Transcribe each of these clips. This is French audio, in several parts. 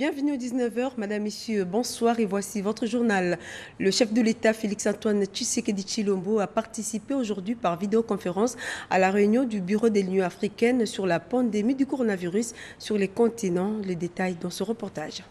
Bienvenue au 19h, Madame, Messieurs, bonsoir et voici votre journal. Le chef de l'État, Félix-Antoine Tshisekedi Tshilombo, a participé aujourd'hui par vidéoconférence à la réunion du Bureau de l'Union africaine sur la pandémie du coronavirus sur les continents. Les détails dans ce reportage.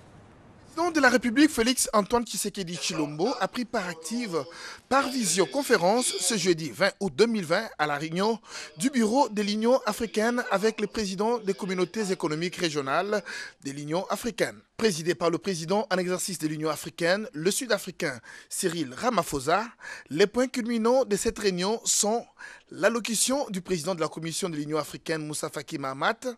Le président de la République, Félix-Antoine Tshisekedi Tshilombo, a pris part active par visioconférence ce jeudi 20 août 2020 à la réunion du Bureau de l'Union africaine avec les présidents des communautés économiques régionales de l'Union africaine. Présidé par le président en exercice de l'Union africaine, le Sud-Africain Cyril Ramaphosa, les points culminants de cette réunion sont l'allocution du président de la Commission de l'Union africaine, Moussa Faki Mahamat,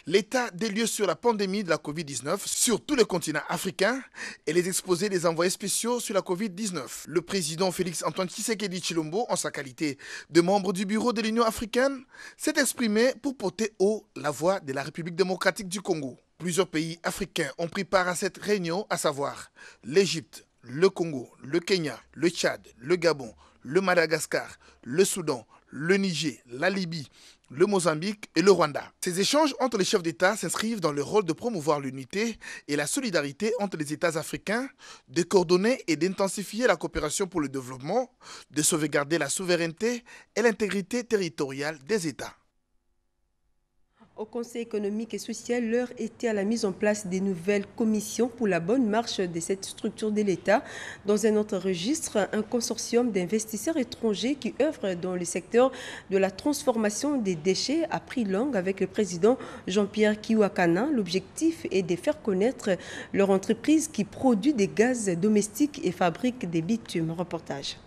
l'état des lieux sur la pandémie de la Covid-19 sur tout le continent africain et les exposés des envoyés spéciaux sur la Covid-19. Le président Félix-Antoine Tshisekedi Tshilombo, en sa qualité de membre du Bureau de l'Union africaine, s'est exprimé pour porter haut la voix de la République démocratique du Congo. Plusieurs pays africains ont pris part à cette réunion, à savoir l'Égypte, le Congo, le Kenya, le Tchad, le Gabon, le Madagascar, le Soudan, le Niger, la Libye, le Mozambique et le Rwanda. Ces échanges entre les chefs d'État s'inscrivent dans le rôle de promouvoir l'unité et la solidarité entre les États africains, de coordonner et d'intensifier la coopération pour le développement, de sauvegarder la souveraineté et l'intégrité territoriale des États. Au Conseil économique et social, l'heure était à la mise en place des nouvelles commissions pour la bonne marche de cette structure de l'État. Dans un autre registre, un consortium d'investisseurs étrangers qui œuvrent dans le secteur de la transformation des déchets a pris langue avec le président Jean-Pierre Kiwakana. L'objectif est de faire connaître leur entreprise qui produit des gaz domestiques et fabrique des bitumes. Reportage.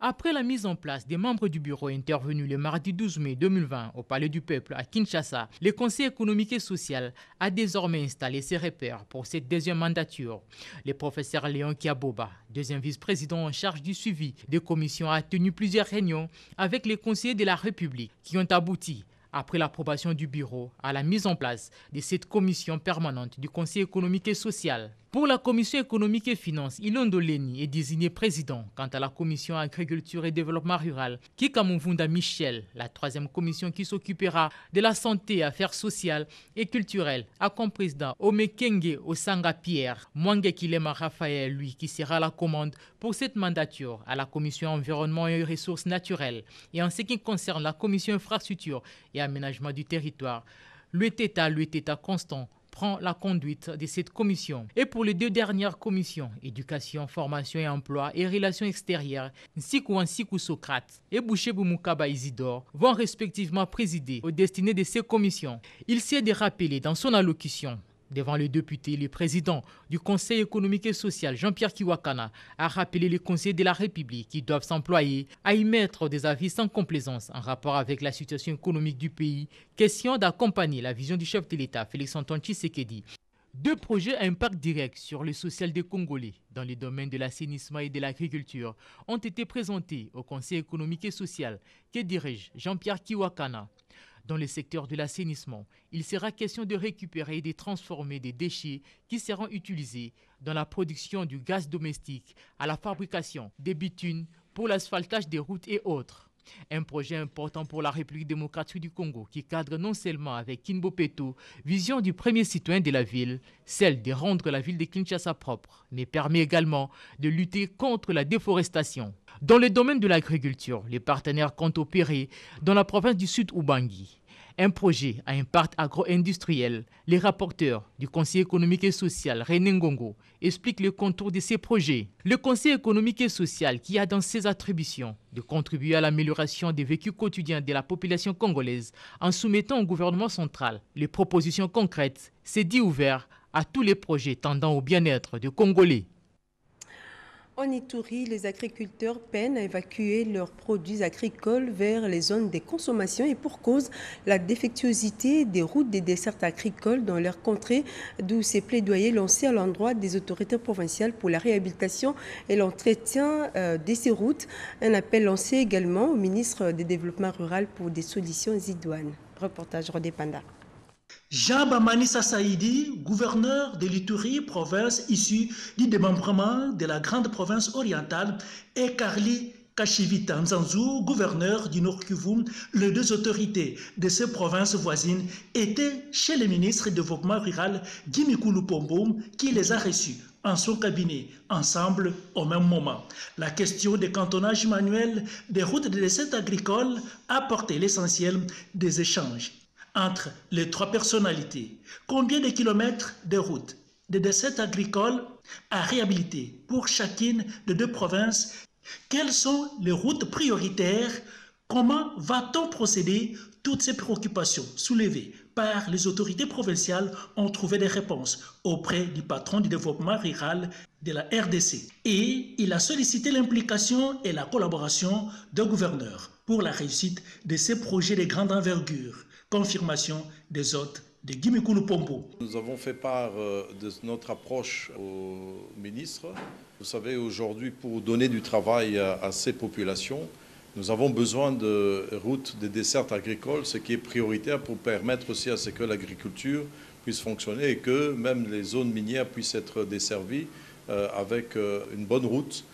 Après la mise en place des membres du bureau intervenu le mardi 12 mai 2020 au Palais du Peuple à Kinshasa, le Conseil économique et social a désormais installé ses repères pour cette deuxième mandature. Le professeur Léon Kiaboba, deuxième vice-président en charge du suivi des commissions, a tenu plusieurs réunions avec les conseillers de la République qui ont abouti, après l'approbation du bureau, à la mise en place de cette commission permanente du Conseil économique et social. Pour la commission économique et finances, Ilondo Leni est désigné président. Quant à la commission agriculture et développement rural, Kikamuvunda Michel, la troisième commission qui s'occupera de la santé et affaires sociales et culturelles, a comme président Omekenge Osanga Pierre, Mwange Kilema Raphaël, lui, qui sera à la commande pour cette mandature à la commission environnement et ressources naturelles. Et en ce qui concerne la commission infrastructure et aménagement du territoire, l'État constant prend la conduite de cette commission. Et pour les deux dernières commissions, éducation, formation et emploi et relations extérieures, Nsiku Socrate et Bouchebou Moukaba Isidore vont respectivement présider aux destinées de ces commissions. Il s'est de rappeler dans son allocution devant les députés, le président du Conseil économique et social, Jean-Pierre Kiwakana, a rappelé les conseillers de la République qui doivent s'employer à y mettre des avis sans complaisance en rapport avec la situation économique du pays, question d'accompagner la vision du chef de l'État, Félix-Antoine Tshisekedi. Deux projets à impact direct sur le social des Congolais dans les domaines de l'assainissement et de l'agriculture ont été présentés au Conseil économique et social que dirige Jean-Pierre Kiwakana. Dans le secteur de l'assainissement, il sera question de récupérer et de transformer des déchets qui seront utilisés dans la production du gaz domestique, à la fabrication des bitumes pour l'asphaltage des routes et autres. Un projet important pour la République démocratique du Congo qui cadre non seulement avec Kinbo Peto, vision du premier citoyen de la ville, celle de rendre la ville de Kinshasa propre, mais permet également de lutter contre la déforestation. Dans le domaine de l'agriculture, les partenaires comptent opérer dans la province du Sud Ubangi. Un projet à impact agro-industriel. Les rapporteurs du Conseil économique et social, René Ngongo, expliquent le contour de ces projets. Le Conseil économique et social, qui a dans ses attributions de contribuer à l'amélioration des vécus quotidiens de la population congolaise en soumettant au gouvernement central les propositions concrètes, s'est dit ouvert à tous les projets tendant au bien-être des Congolais. En Ituri, les agriculteurs peinent à évacuer leurs produits agricoles vers les zones de consommation et pour cause, la défectuosité des routes des dessertes agricoles dans leur contrée, d'où ces plaidoyers lancés à l'endroit des autorités provinciales pour la réhabilitation et l'entretien de ces routes. Un appel lancé également au ministre du Développement rural pour des solutions idoines. Reportage Rodé Panda. Jean Bamanissa Saïdi, gouverneur de l'Ituri, province issue du démembrement de la grande province orientale, et Carly Kashivita Nzanzu, gouverneur du Nord Kivu, les deux autorités de ces provinces voisines étaient chez le ministre du Développement rural Gimikulu Pombo qui les a reçus en son cabinet, ensemble au même moment. La question des cantonnages manuels des routes de recettes agricoles a porté l'essentiel des échanges entre les trois personnalités. Combien de kilomètres de routes de recettes agricoles à réhabiliter pour chacune des deux provinces? Quelles sont les routes prioritaires? Comment va-t-on procéder? Toutes ces préoccupations soulevées par les autorités provinciales ont trouvé des réponses auprès du patron du développement rural de la RDC. Et il a sollicité l'implication et la collaboration des gouverneurs pour la réussite de ces projets de grande envergure. Confirmation des hôtes de Gimikulu Pombo. Nous avons fait part de notre approche au ministre. Vous savez, aujourd'hui, pour donner du travail à ces populations, nous avons besoin de routes de dessertes agricoles, ce qui est prioritaire pour permettre aussi à ce que l'agriculture puisse fonctionner et que même les zones minières puissent être desservies avec une bonne route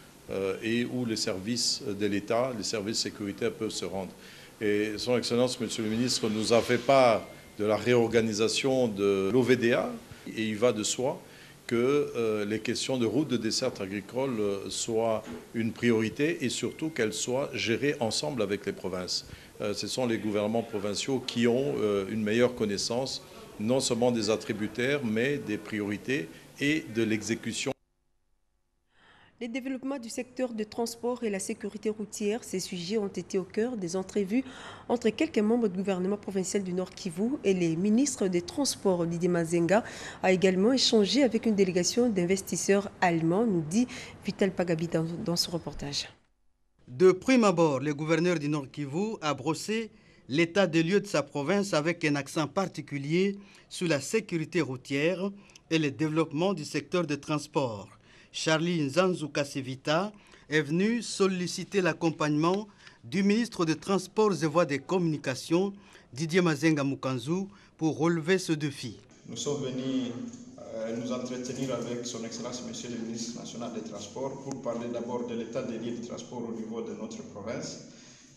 et où les services de l'État, les services sécuritaires peuvent se rendre. Et Son Excellence, Monsieur le Ministre, nous a fait part de la réorganisation de l'OVDA et il va de soi que les questions de routes de desserte agricole soient une priorité et surtout qu'elles soient gérées ensemble avec les provinces. Ce sont les gouvernements provinciaux qui ont une meilleure connaissance non seulement des attributaires mais des priorités et de l'exécution. Les développements du secteur de transport et la sécurité routière, ces sujets ont été au cœur des entrevues entre quelques membres du gouvernement provincial du Nord Kivu et les ministres des Transports. Didier Mazenga a également échangé avec une délégation d'investisseurs allemands, nous dit Vital Pagabi dans ce reportage. De prime abord, le gouverneur du Nord Kivu a brossé l'état des lieux de sa province avec un accent particulier sur la sécurité routière et le développement du secteur de transport. Charlie Nzanzu Kasivita est venu solliciter l'accompagnement du ministre des Transports et Voies de Communication, Didier Mazenga Mukanzu, pour relever ce défi. Nous sommes venus nous entretenir avec son Excellence Monsieur le ministre national des Transports pour parler d'abord de l'état des lieux de transport au niveau de notre province,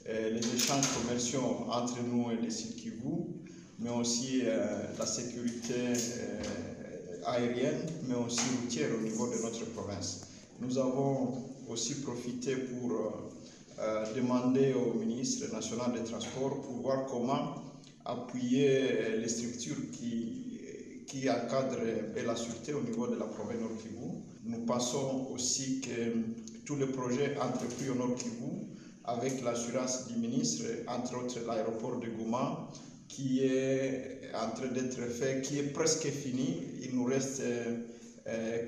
les échanges commerciaux entre nous et les sites Kivu, mais aussi la sécurité aérienne, mais aussi routière au niveau de notre province. Nous avons aussi profité pour demander au ministre national des Transports pour voir comment appuyer les structures qui encadrent la sûreté au niveau de la province Nord Kivu. Nous pensons aussi que tous les projets entrepris au Nord Kivu, avec l'assurance du ministre, entre autres l'aéroport de Goma, qui est en train d'être fait, qui est presque fini. Il nous reste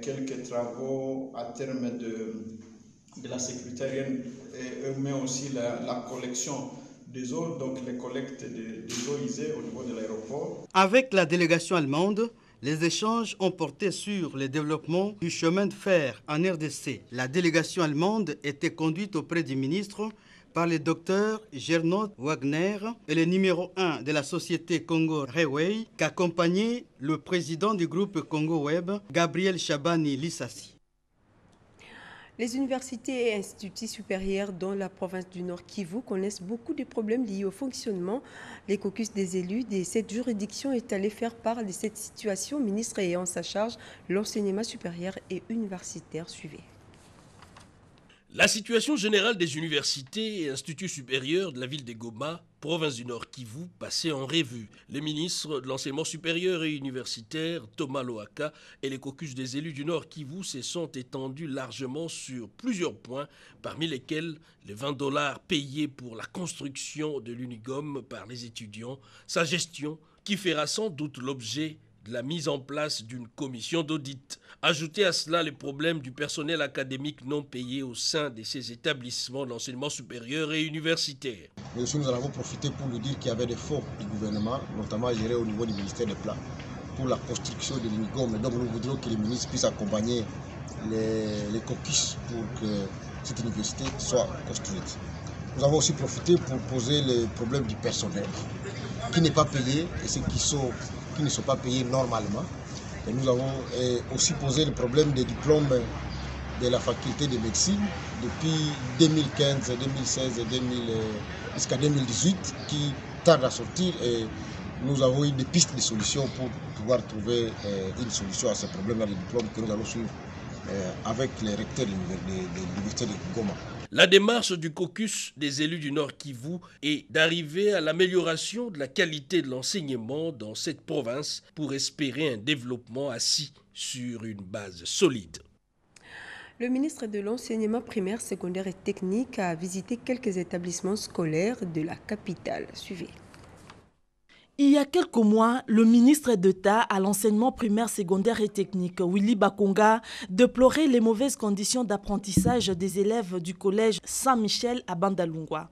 quelques travaux à terme de la sécurité aérienne, mais aussi la collection des eaux, donc les collectes des eaux usées au niveau de l'aéroport. Avec la délégation allemande, les échanges ont porté sur le développement du chemin de fer en RDC. La délégation allemande était conduite auprès du ministre par le docteur Gernot Wagner et le numéro 1 de la société Congo Railway, qu'accompagnait le président du groupe Congo Web, Gabriel Chabani Lissassi. Les universités et instituts supérieurs dans la province du Nord Kivu connaissent beaucoup de problèmes liés au fonctionnement. Les caucus des élus de cette juridiction est allé faire part de cette situation. Ministre ayant sa charge l'enseignement supérieur et universitaire. Suivez. La situation générale des universités et instituts supérieurs de la ville de Goma, province du Nord Kivu, passée en revue. Les ministres de l'enseignement supérieur et universitaire, Thomas Loaka, et les caucus des élus du Nord Kivu se sont étendus largement sur plusieurs points, parmi lesquels les $20 payés pour la construction de l'Unigom par les étudiants, sa gestion, qui fera sans doute l'objet de la mise en place d'une commission d'audit. Ajoutez à cela les problèmes du personnel académique non payé au sein de ces établissements de l'enseignement supérieur et universitaire. Mais aussi nous en avons profité pour nous dire qu'il y avait des fonds du gouvernement, notamment gérés au niveau du ministère des Plans, pour la construction de l'Unigom. Donc nous voudrions que les ministres puissent accompagner les caucus pour que cette université soit construite. Nous avons aussi profité pour poser le problème du personnel qui n'est pas payé et ceux qui ne sont pas payés normalement. Et nous avons aussi posé le problème des diplômes de la faculté de médecine depuis 2015, 2016, jusqu'à 2018 qui tarde à sortir et nous avons eu des pistes de solutions pour pouvoir trouver une solution à ce problème-là de diplôme que nous allons suivre avec les recteurs de l'université de Goma. La démarche du caucus des élus du Nord Kivu est d'arriver à l'amélioration de la qualité de l'enseignement dans cette province pour espérer un développement assis sur une base solide. Le ministre de l'Enseignement primaire, secondaire et technique a visité quelques établissements scolaires de la capitale. Suivez. Il y a quelques mois, le ministre d'État à l'enseignement primaire, secondaire et technique, Willy Bakonga, déplorait les mauvaises conditions d'apprentissage des élèves du collège Saint-Michel à Bandalungwa.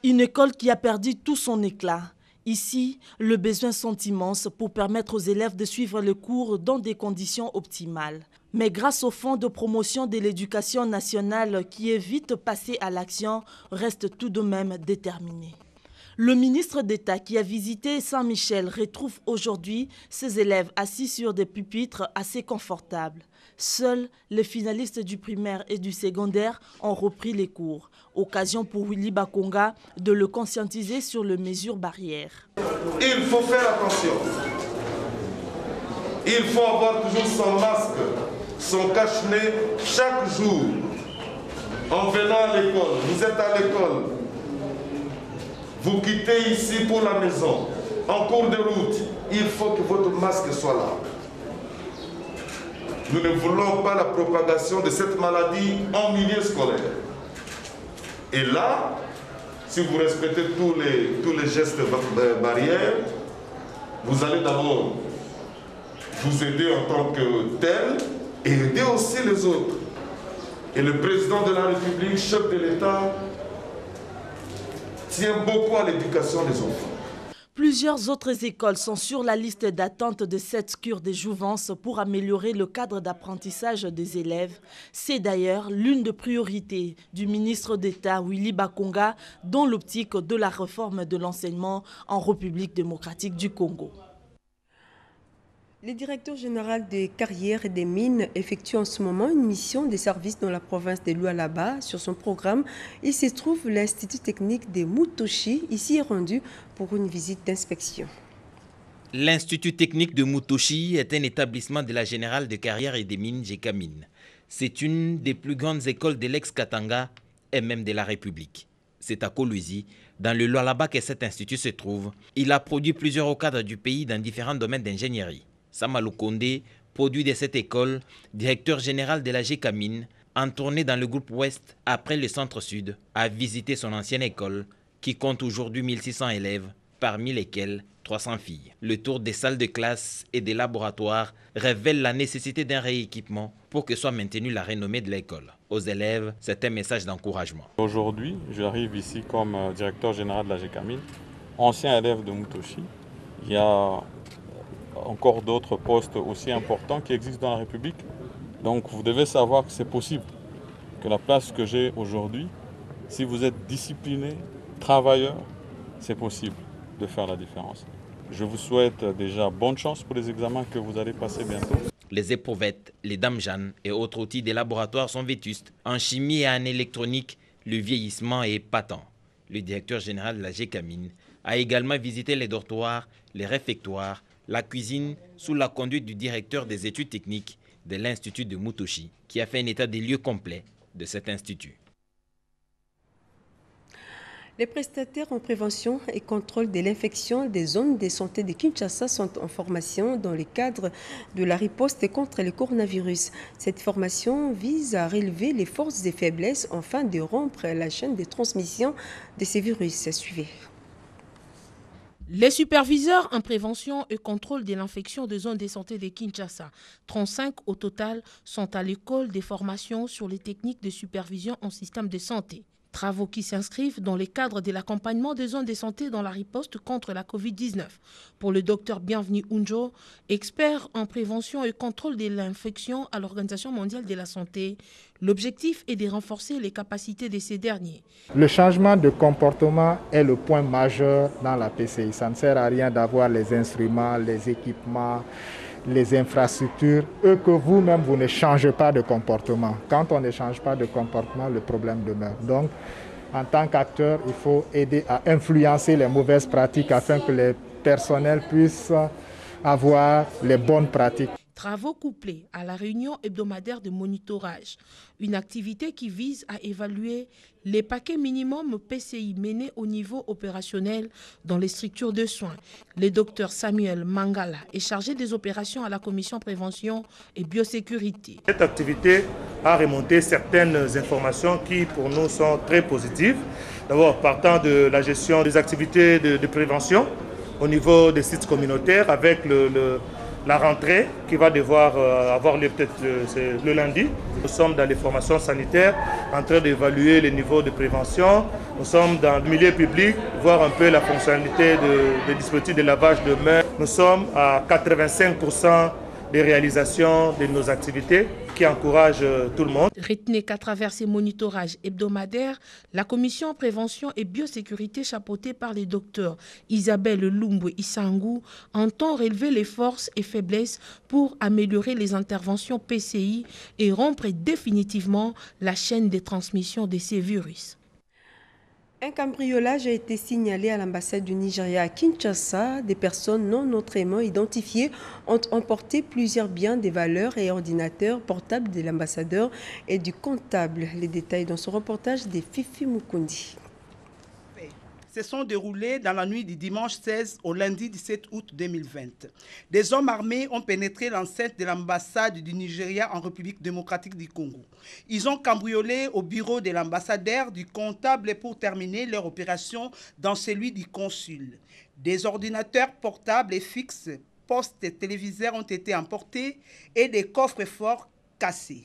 Une école qui a perdu tout son éclat. Ici, les besoins sont immenses pour permettre aux élèves de suivre le cours dans des conditions optimales. Mais grâce au fonds de promotion de l'éducation nationale qui est vite passé à l'action, reste tout de même déterminé. Le ministre d'État qui a visité Saint-Michel retrouve aujourd'hui ses élèves assis sur des pupitres assez confortables. Seuls les finalistes du primaire et du secondaire ont repris les cours. Occasion pour Willy Bakonga de le conscientiser sur les mesures barrières. Il faut faire attention. Il faut avoir toujours son masque, son cache-nez chaque jour. En venant à l'école, vous êtes à l'école. Vous quittez ici pour la maison. En cours de route, il faut que votre masque soit là. Nous ne voulons pas la propagation de cette maladie en milieu scolaire. Et là, si vous respectez tous les gestes barrières, vous allez d'abord vous aider en tant que tel et aider aussi les autres. Et le président de la République, chef de l'État, tient beaucoup à l'éducation des enfants. Plusieurs autres écoles sont sur la liste d'attente de cette cure de jouvence pour améliorer le cadre d'apprentissage des élèves. C'est d'ailleurs l'une des priorités du ministre d'État Willy Bakonga dans l'optique de la réforme de l'enseignement en République démocratique du Congo. Le directeur général des carrières et des mines effectue en ce moment une mission de service dans la province de Lualaba. Sur son programme, il se trouve l'Institut technique de Mutoshi, ici rendu pour une visite d'inspection. L'Institut technique de Mutoshi est un établissement de la Générale de carrières et des mines Gécamines. C'est une des plus grandes écoles de l'ex-Katanga et même de la République. C'est à Kolwezi, dans le Lualaba, que cet institut se trouve. Il a produit plusieurs cadres du pays dans différents domaines d'ingénierie. Samalou Kondé, produit de cette école, directeur général de la Gécamine, en tournée dans le groupe Ouest après le Centre-Sud, a visité son ancienne école qui compte aujourd'hui 1600 élèves, parmi lesquels 300 filles. Le tour des salles de classe et des laboratoires révèle la nécessité d'un rééquipement pour que soit maintenue la renommée de l'école. Aux élèves, c'est un message d'encouragement. Aujourd'hui, j'arrive ici comme directeur général de la Gécamine, ancien élève de Mutoshi. Il y a encore d'autres postes aussi importants qui existent dans la République. Donc vous devez savoir que c'est possible, que la place que j'ai aujourd'hui, si vous êtes discipliné, travailleur, c'est possible de faire la différence. Je vous souhaite déjà bonne chance pour les examens que vous allez passer bientôt. Les éprouvettes, les dames-jeannes et autres outils des laboratoires sont vétustes. En chimie et en électronique, le vieillissement est patent. Le directeur général de la Gécamine a également visité les dortoirs, les réfectoires, la cuisine sous la conduite du directeur des études techniques de l'Institut de Mutoshi, qui a fait un état des lieux complet de cet institut. Les prestataires en prévention et contrôle de l'infection des zones de santé de Kinshasa sont en formation dans le cadre de la riposte contre le coronavirus. Cette formation vise à relever les forces et faiblesses afin de rompre la chaîne de transmission de ces virus. Suivez. Les superviseurs en prévention et contrôle de l'infection des zones de santé de Kinshasa, 35 au total, sont à l'école des formations sur les techniques de supervision en système de santé. Travaux qui s'inscrivent dans le cadre de l'accompagnement des zones de santé dans la riposte contre la Covid-19. Pour le docteur Bienvenu Unjo, expert en prévention et contrôle de l'infection à l'Organisation mondiale de la santé, l'objectif est de renforcer les capacités de ces derniers. Le changement de comportement est le point majeur dans la PCI. Ça ne sert à rien d'avoir les instruments, les équipements, les infrastructures, et que vous-même, vous ne changez pas de comportement. Quand on ne change pas de comportement, le problème demeure. Donc, en tant qu'acteur, il faut aider à influencer les mauvaises pratiques afin que les personnels puissent avoir les bonnes pratiques. Travaux couplés à la réunion hebdomadaire de monitorage, une activité qui vise à évaluer les paquets minimums PCI menés au niveau opérationnel dans les structures de soins. Le docteur Samuel Mangala est chargé des opérations à la commission prévention et biosécurité. Cette activité a remonté certaines informations qui pour nous sont très positives. D'abord partant de la gestion des activités de prévention au niveau des sites communautaires avec la rentrée qui va devoir avoir lieu peut-être le lundi. Nous sommes dans les formations sanitaires en train d'évaluer les niveaux de prévention. Nous sommes dans le milieu public, voir un peu la fonctionnalité des dispositifs de lavage de mains. Nous sommes à 85% des réalisations de nos activités qui encouragent tout le monde. Retenez qu'à travers ces monitorages hebdomadaires, la commission prévention et biosécurité chapeautée par les docteurs Isabelle Lumbu Isangou entend relever les forces et faiblesses pour améliorer les interventions PCI et rompre définitivement la chaîne de transmission de ces virus. Un cambriolage a été signalé à l'ambassade du Nigeria à Kinshasa. Des personnes non autrement identifiées ont emporté plusieurs biens, des valeurs et ordinateurs portables de l'ambassadeur et du comptable. Les détails dans ce reportage de Fifi Mukundi. Se sont déroulés dans la nuit du dimanche 16 au lundi 17 août 2020. Des hommes armés ont pénétré l'enceinte de l'ambassade du Nigeria en République démocratique du Congo. Ils ont cambriolé au bureau de l'ambassadeur, du comptable pour terminer leur opération dans celui du consul. Des ordinateurs portables et fixes, postes et téléviseurs ont été emportés et des coffres forts cassés.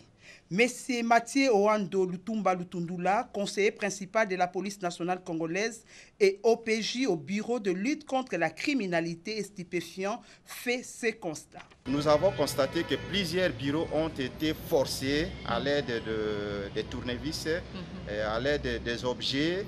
Monsieur Mathieu Oando Lutumba Lutundula, conseiller principal de la police nationale congolaise et OPJ au bureau de lutte contre la criminalité et stupéfiants, fait ces constats. Nous avons constaté que plusieurs bureaux ont été forcés à l'aide de tournevis, à l'aide des objets.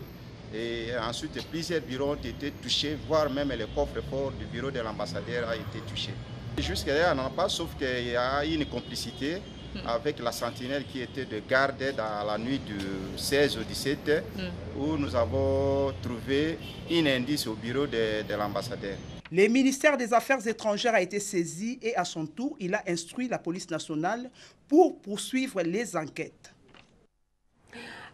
Et ensuite, plusieurs bureaux ont été touchés, voire même le coffre-fort du bureau de l'ambassadeur a été touché. Jusqu'à là, on n'en a pas, sauf qu'il y a une complicité avec la sentinelle qui était de garde dans la nuit du 16 au 17, où nous avons trouvé un indice au bureau de l'ambassadeur. Le ministère des Affaires étrangères a été saisi et à son tour, il a instruit la police nationale pour poursuivre les enquêtes.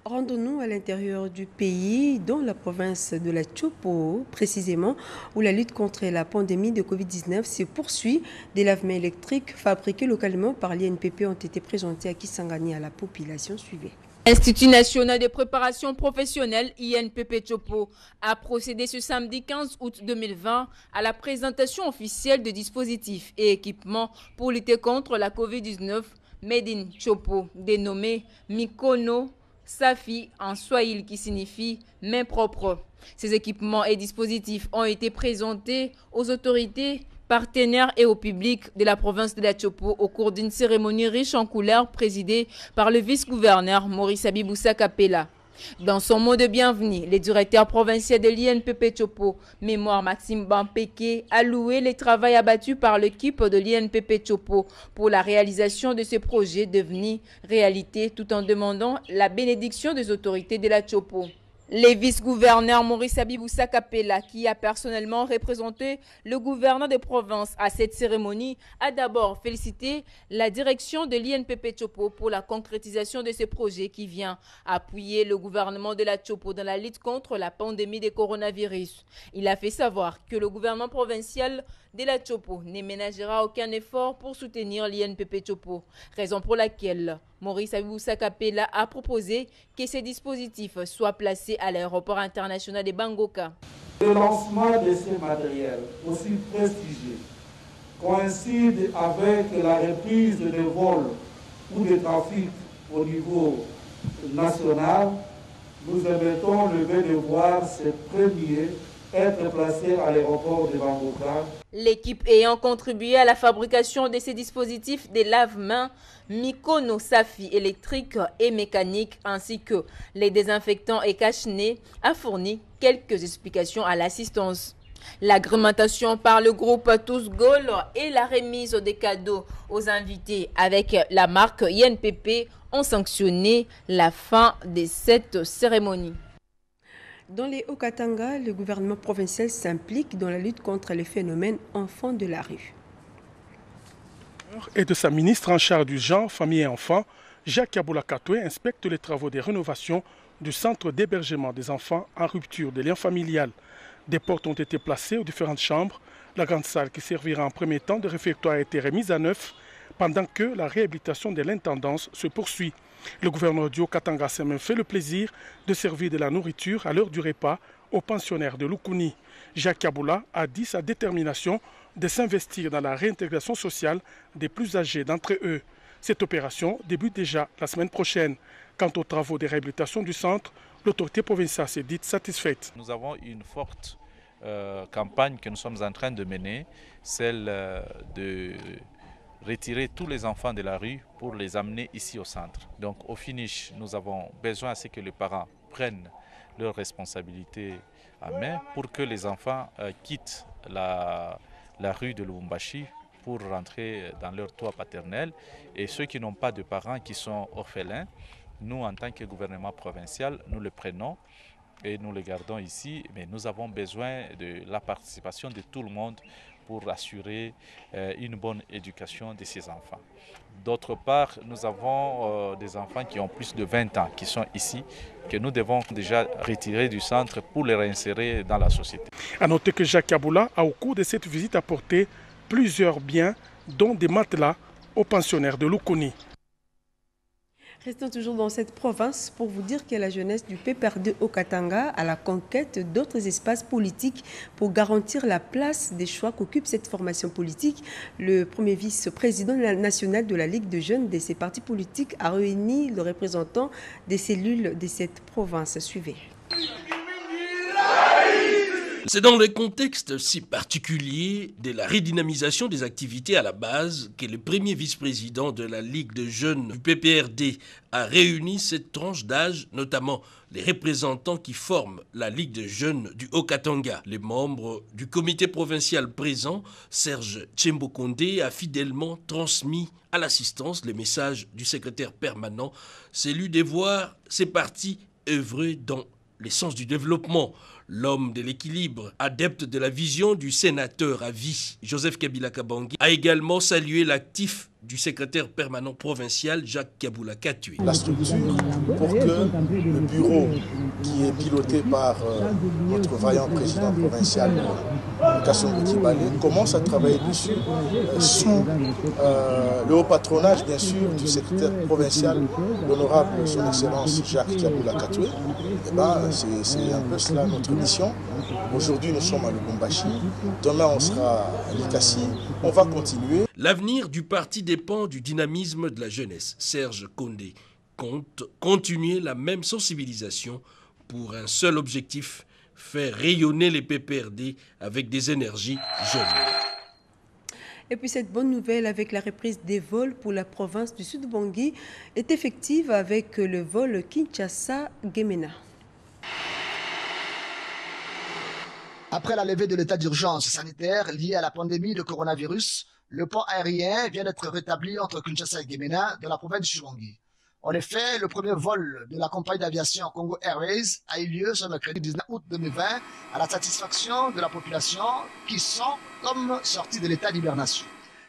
Rendons-nous à l'intérieur du pays, dans la province de la Chopo, précisément, où la lutte contre la pandémie de Covid-19 se poursuit. Des lave-mains électriques fabriqués localement par l'INPP ont été présentés à Kisangani à la population. Suivez. L'Institut national de préparation professionnelle INPP Chopo a procédé ce samedi 15 août 2020 à la présentation officielle de dispositifs et équipements pour lutter contre la Covid-19 Made in Chopo, dénommé Mikono Safi en swahili qui signifie main propre. Ces équipements et dispositifs ont été présentés aux autorités partenaires et au public de la province de la Chopo au cours d'une cérémonie riche en couleurs présidée par le vice-gouverneur Maurice Abiboussa Kapela. Dans son mot de bienvenue, le directeur provincial de l'INPP Chopo, Mémoire Maxime Bampeke, a loué les travaux abattus par l'équipe de l'INPP Chopo pour la réalisation de ce projet devenu réalité tout en demandant la bénédiction des autorités de la Chopo. Le vice-gouverneur Maurice Abiboussa Kapela, qui a personnellement représenté le gouverneur de province à cette cérémonie, a d'abord félicité la direction de l'INPP Chopo pour la concrétisation de ce projet qui vient appuyer le gouvernement de la Chopo dans la lutte contre la pandémie de coronavirus. Il a fait savoir que le gouvernement provincial de la Chopo ne ménagera aucun effort pour soutenir l'INPP Chopo, raison pour laquelle Maurice Abiboussa Kapela a proposé que ces dispositifs soient placés à l'aéroport international de Bangoka. Le lancement de ces matériels aussi prestigieux coïncide avec la reprise des vols ou des trafics au niveau national. Nous émettons le vœu de voir ces premiers être placés à l'aéroport de Bangoka. L'équipe ayant contribué à la fabrication de ces dispositifs de lave-mains Mikono Safi électriques et mécaniques ainsi que les désinfectants et cache-nez a fourni quelques explications à l'assistance. L'agrémentation par le groupe Tous Gaulle et la remise des cadeaux aux invités avec la marque INPP ont sanctionné la fin de cette cérémonie. Dans les Haut-Katanga, le gouvernement provincial s'implique dans la lutte contre les phénomènes enfants de la rue. Et de sa ministre en charge du genre, famille et enfants, Jacques Kaboula Katoué inspecte les travaux de rénovation du centre d'hébergement des enfants en rupture de lien familial. Des portes ont été placées aux différentes chambres. La grande salle qui servira en premier temps de réfectoire a été remise à neuf pendant que la réhabilitation de l'intendance se poursuit. Le gouverneur du Haut-Katanga s'est même fait le plaisir de servir de la nourriture à l'heure du repas aux pensionnaires de Lukuni. Jacques Kaboula a dit sa détermination de s'investir dans la réintégration sociale des plus âgés d'entre eux. Cette opération débute déjà la semaine prochaine. Quant aux travaux de réhabilitation du centre, l'autorité provinciale s'est dite satisfaite. Nous avons une forte campagne que nous sommes en train de mener, celle de retirer tous les enfants de la rue pour les amener ici au centre. Donc au finish, nous avons besoin à ce que les parents prennent leurs responsabilités en main pour que les enfants quittent la rue de Lubumbashi pour rentrer dans leur toit paternel. Et ceux qui n'ont pas de parents, qui sont orphelins, nous, en tant que gouvernement provincial, nous les prenons et nous les gardons ici. Mais nous avons besoin de la participation de tout le monde pour assurer une bonne éducation de ces enfants. D'autre part, nous avons des enfants qui ont plus de 20 ans, qui sont ici, que nous devons déjà retirer du centre pour les réinsérer dans la société. A noter que Jacques Kaboula a, au cours de cette visite, apporté plusieurs biens, dont des matelas, aux pensionnaires de Lukuni. Restons toujours dans cette province pour vous dire que la jeunesse du PPRD au Katanga à la conquête d'autres espaces politiques pour garantir la place des choix qu'occupe cette formation politique. Le premier vice-président national de la Ligue de jeunes de ces partis politiques a réuni le représentant des cellules de cette province. Suivez. C'est dans le contexte si particulier de la redynamisation des activités à la base que le premier vice-président de la Ligue de jeunes du PPRD a réuni cette tranche d'âge, notamment les représentants qui forment la Ligue de jeunes du Haut-Katanga. Les membres du comité provincial présent, Serge Tchembo-Konde, a fidèlement transmis à l'assistance les messages du secrétaire permanent. C'est lui de voir ces partis œuvrer dans l'essence du développement. L'homme de l'équilibre, adepte de la vision du sénateur à vie, Joseph Kabila Kabangi, a également salué l'actif du secrétaire permanent provincial Jacques Kaboula Katoué. La structure pour que le bureau qui est piloté par notre vaillant président provincial Kasson Boutibale commence à travailler dessus sous le haut patronage bien sûr du secrétaire provincial, l'honorable son excellence Jacques Kaboula Katoué. C'est un peu cela notre mission. Aujourd'hui nous sommes à Lubumbashi, demain on sera à Likasi, on va continuer. L'avenir du parti dépend du dynamisme de la jeunesse. Serge Condé compte continuer la même sensibilisation pour un seul objectif, faire rayonner les PPRD avec des énergies jeunes. Et puis cette bonne nouvelle avec la reprise des vols pour la province du Sud-Bangui est effective avec le vol Kinshasa-Gemena. Après la levée de l'état d'urgence sanitaire lié à la pandémie de coronavirus, le pont aérien vient d'être rétabli entre Kinshasa et Gemena dans la province du Sud-Bangui. En effet, le premier vol de la compagnie d'aviation Congo Airways a eu lieu ce mercredi 19 août 2020 à la satisfaction de la population qui sont comme sortis de l'état d'hibernation.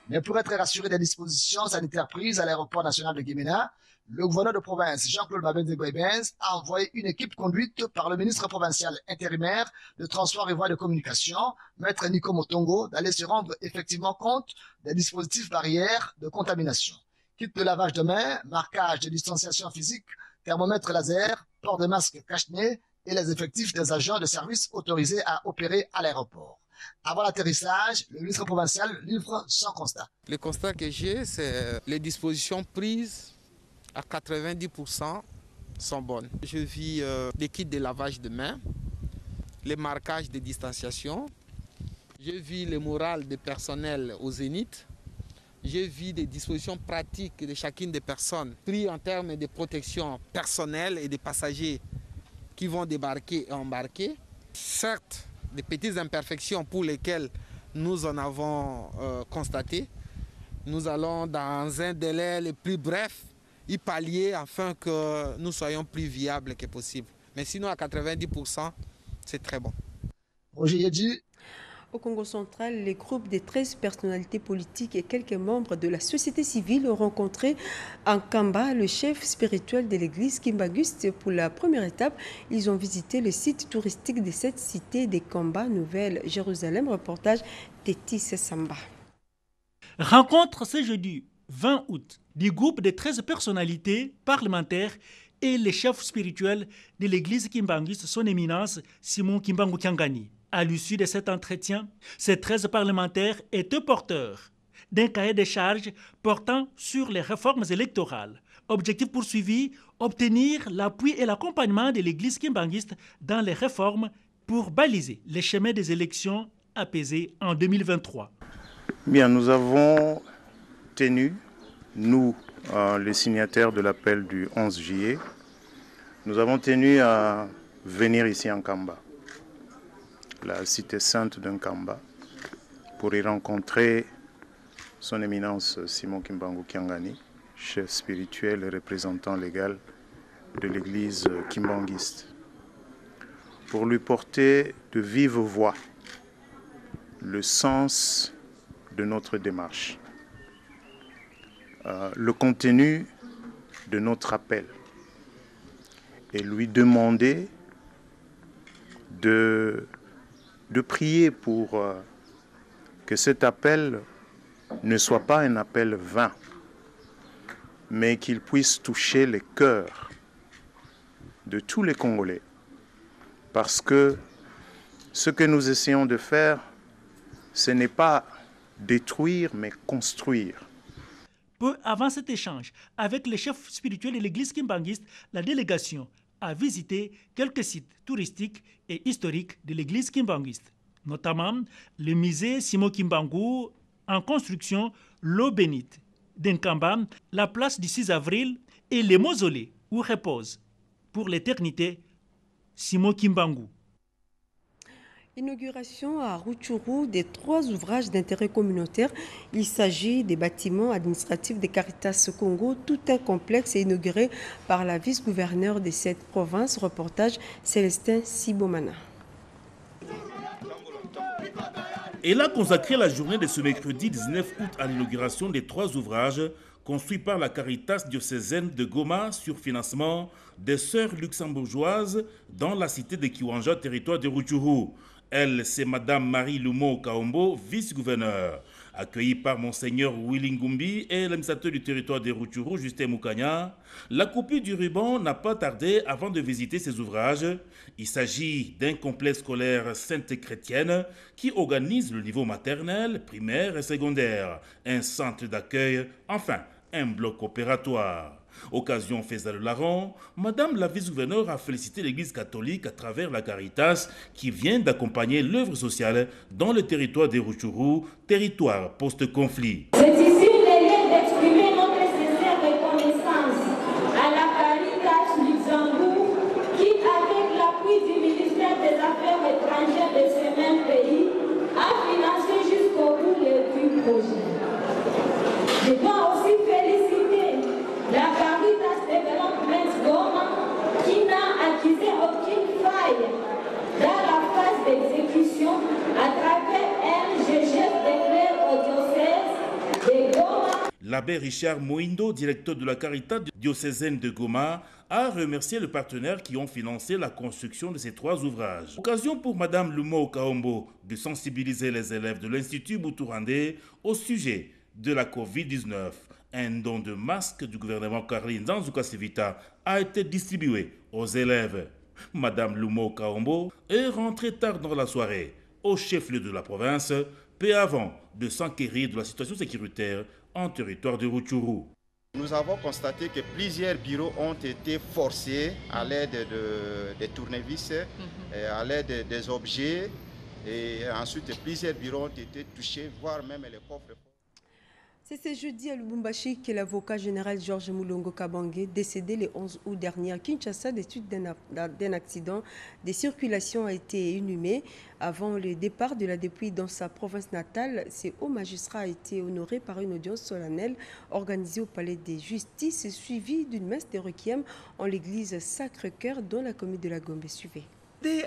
Mais pour être rassuré des dispositions sanitaires prises à l'aéroport national de Gemena, le gouverneur de province Jean-Claude Mabenze-Boy-Benz a envoyé une équipe conduite par le ministre provincial intérimaire de Transport et Voies de Communication, Maître Nico Motongo, d'aller se rendre effectivement compte des dispositifs barrières de contamination. Kit de lavage de mains, marquage de distanciation physique, thermomètre laser, port de masque cache-nez et les effectifs des agents de service autorisés à opérer à l'aéroport. Avant l'atterrissage, le ministre provincial livre son constat. Le constat que j'ai, c'est les dispositions prises à 90% sont bonnes. Je vis des kits de lavage de mains, les marquages de distanciation, je vis le moral des personnels au zénith, je vis des dispositions pratiques de chacune des personnes prises en termes de protection personnelle et des passagers qui vont débarquer et embarquer. Certes, des petites imperfections pour lesquelles nous en avons constaté. Nous allons dans un délai le plus bref y pallier afin que nous soyons plus viables que possible. Mais sinon à 90%, c'est très bon. Roger Yedji. Au Congo central, les groupes des 13 personnalités politiques et quelques membres de la société civile ont rencontré en Kamba le chef spirituel de l'église Kimbanguiste. Pour la première étape, ils ont visité le site touristique de cette cité des Kamba, Nouvelle-Jérusalem. Reportage Tétis Samba. Rencontre ce jeudi 20 août du groupe des 13 personnalités parlementaires et les chefs spirituels de l'église Kimbanguiste, son éminence Simon Kimbangu Kiangani. À l'issue de cet entretien, ces 13 parlementaires étaient porteurs d'un cahier de charges portant sur les réformes électorales. Objectif poursuivi, obtenir l'appui et l'accompagnement de l'église kimbanguiste dans les réformes pour baliser les chemins des élections apaisées en 2023. Bien, nous avons tenu, nous, les signataires de l'appel du 11 juillet, nous avons tenu à venir ici en Kamba, la cité sainte d'un Kamba, pour y rencontrer son éminence Simon Kimbangu Kiangani, chef spirituel et représentant légal de l'église kimbanguiste, pour lui porter de vive voix le sens de notre démarche, le contenu de notre appel, et lui demander de prier pour que cet appel ne soit pas un appel vain, mais qu'il puisse toucher les cœurs de tous les Congolais. Parce que ce que nous essayons de faire, ce n'est pas détruire, mais construire. Peu avant cet échange avec les chefs spirituels de l'église kimbanguiste, la délégation a visité quelques sites touristiques et historiques de l'église kimbanguiste, notamment le musée Simon Kimbangu en construction, l'eau bénite d'Nkamba, la place du 6 avril et les mausolées où repose pour l'éternité Simon Kimbangu. Inauguration à Rutshuru des 3 ouvrages d'intérêt communautaire. Il s'agit des bâtiments administratifs de Caritas Congo. Tout un complexe est inauguré par la vice-gouverneure de cette province. Reportage Célestin Sibomana. Elle a consacré la journée de ce mercredi 19 août à l'inauguration des 3 ouvrages construits par la Caritas diocésaine de Goma sur financement des sœurs luxembourgeoises dans la cité de Kiwanja, territoire de Rutshuru. Elle, c'est Madame Marie Lumo Kaombo, vice-gouverneur. Accueillie par Monseigneur Willy Ngumbi et l'administrateur du territoire de Rutshuru, Justin Moukanya, la coupure du ruban n'a pas tardé avant de visiter ces ouvrages. Il s'agit d'un complexe scolaire sainte chrétienne qui organise le niveau maternel, primaire et secondaire, un centre d'accueil, enfin un bloc opératoire. Occasion Faisal Laron, Madame la vice-gouverneure a félicité l'Église catholique à travers la Caritas qui vient d'accompagner l'œuvre sociale dans le territoire de Rutshuru, territoire post-conflit. C'est ici le lieu d'exprimer notre sincère reconnaissance à la Caritas Luxembourg qui, avec l'appui du ministère des Affaires étrangères de ce même pays, a financé jusqu'au bout le du projet. Je dois aussi féliciter la Caritas Development Goma qui n'a accusé aucune faille dans la phase d'exécution à travers un GG déclaré au diocèse de Goma. L'abbé Richard Moindo, directeur de la Caritas diocésaine de Goma, a remercié les partenaires qui ont financé la construction de ces 3 ouvrages. Occasion pour Madame Lumo Kaombo de sensibiliser les élèves de l'Institut Boutourandé au sujet de la Covid-19. Un don de masques du gouvernement Caroline Nzanzuka Sivita a été distribué aux élèves. Madame Lumo Kaombo est rentrée tard dans la soirée au chef-lieu de la province, peu avant de s'enquérir de la situation sécuritaire en territoire de Rutshuru. Nous avons constaté que plusieurs bureaux ont été forcés à l'aide des tournevis, à l'aide des objets, et ensuite plusieurs bureaux ont été touchés, voire même les coffres. C'est ce jeudi à Lubumbashi que l'avocat général Georges Mulongo Kabange, décédé le 11 août dernier à Kinshasa des suites d'un accident de circulation, a été inhumé. Avant le départ de la dépouille dans sa province natale, ce haut magistrat a été honoré par une audience solennelle organisée au palais de justice, suivie d'une messe de requiem en l'église Sacré-Cœur dans la commune de la Gombe. Suivez.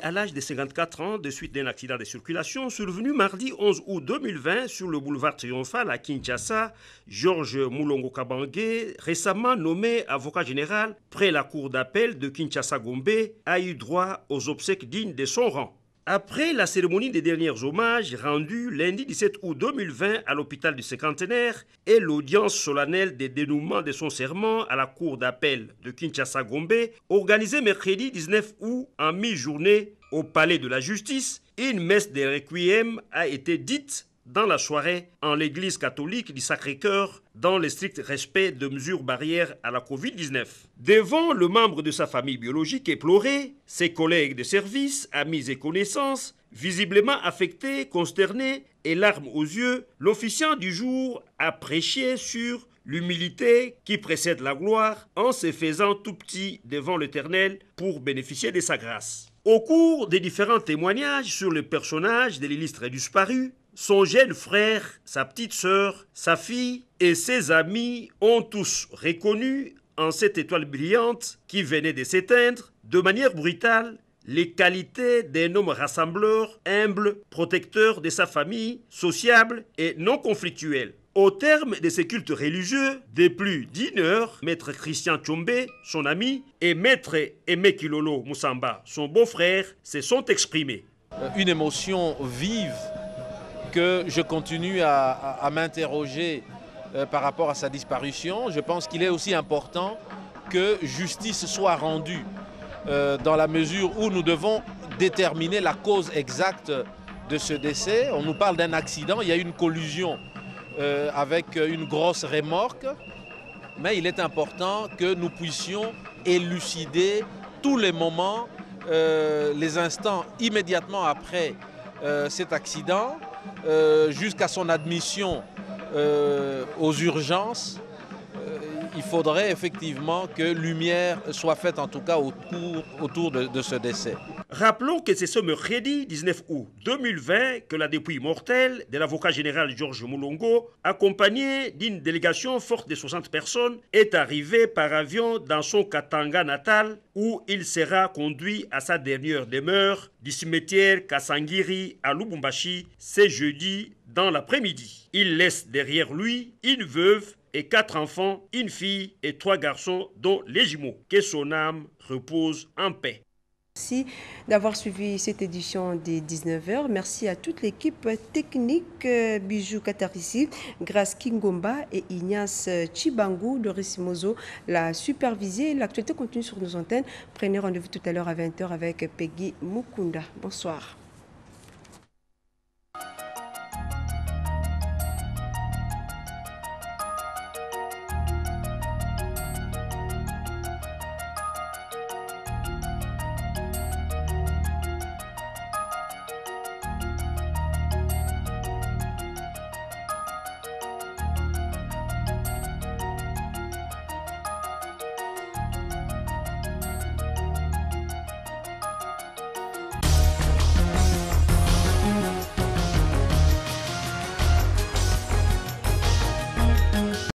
À l'âge de 54 ans, de suite d'un accident de circulation survenu mardi 11 août 2020 sur le boulevard Triomphal à Kinshasa, Georges Mulongo Kabange, récemment nommé avocat général près la cour d'appel de Kinshasa-Gombe, a eu droit aux obsèques dignes de son rang. Après la cérémonie des derniers hommages rendue lundi 17 août 2020 à l'hôpital du Cinquantenaire et l'audience solennelle des dénouements de son serment à la cour d'appel de Kinshasa-Gombe, organisée mercredi 19 août en mi-journée au palais de la justice, une messe de requiem a été dite dans la soirée en l'église catholique du Sacré-Cœur dans le strict respect de mesures barrières à la Covid-19. Devant le membre de sa famille biologique éploré, ses collègues de service, amis et connaissances, visiblement affectés, consternés et larmes aux yeux, l'officiant du jour a prêché sur l'humilité qui précède la gloire en se faisant tout petit devant l'Éternel pour bénéficier de sa grâce. Au cours des différents témoignages sur le personnage de l'illustre disparu, son jeune frère, sa petite sœur, sa fille et ses amis ont tous reconnu en cette étoile brillante qui venait de s'éteindre, de manière brutale, les qualités d'un homme rassembleur, humble, protecteur de sa famille, sociable et non conflictuel. Au terme de ces cultes religieux, de plus d'1 heure, maître Christian Tchombe, son ami, et maître Aimé Kilolo Moussamba, son beau-frère, se sont exprimés. Une émotion vive que je continue à m'interroger par rapport à sa disparition. Je pense qu'il est aussi important que justice soit rendue dans la mesure où nous devons déterminer la cause exacte de ce décès. On nous parle d'un accident, il y a eu une collision avec une grosse remorque, mais il est important que nous puissions élucider tous les moments, les instants immédiatement après cet accident, jusqu'à son admission aux urgences. Il faudrait effectivement que lumière soit faite en tout cas autour de ce décès. Rappelons que c'est ce mercredi 19 août 2020 que la dépouille mortelle de l'avocat général Georges Mulongo, accompagné d'une délégation forte de 60 personnes, est arrivée par avion dans son Katanga natal où il sera conduit à sa dernière demeure du cimetière Kasangiri à Lubumbashi ce jeudi dans l'après-midi. Il laisse derrière lui une veuve et 4 enfants, une fille et 3 garçons dont les jumeaux. Que son âme repose en paix. Merci d'avoir suivi cette édition des 19h. Merci à toute l'équipe technique, Bijou Katarissi, Grace Kingomba et Ignace Chibangu de Rissimozo, la supervisée. L'actualité continue sur nos antennes. Prenez rendez-vous tout à l'heure à 20h avec Peggy Mukunda. Bonsoir.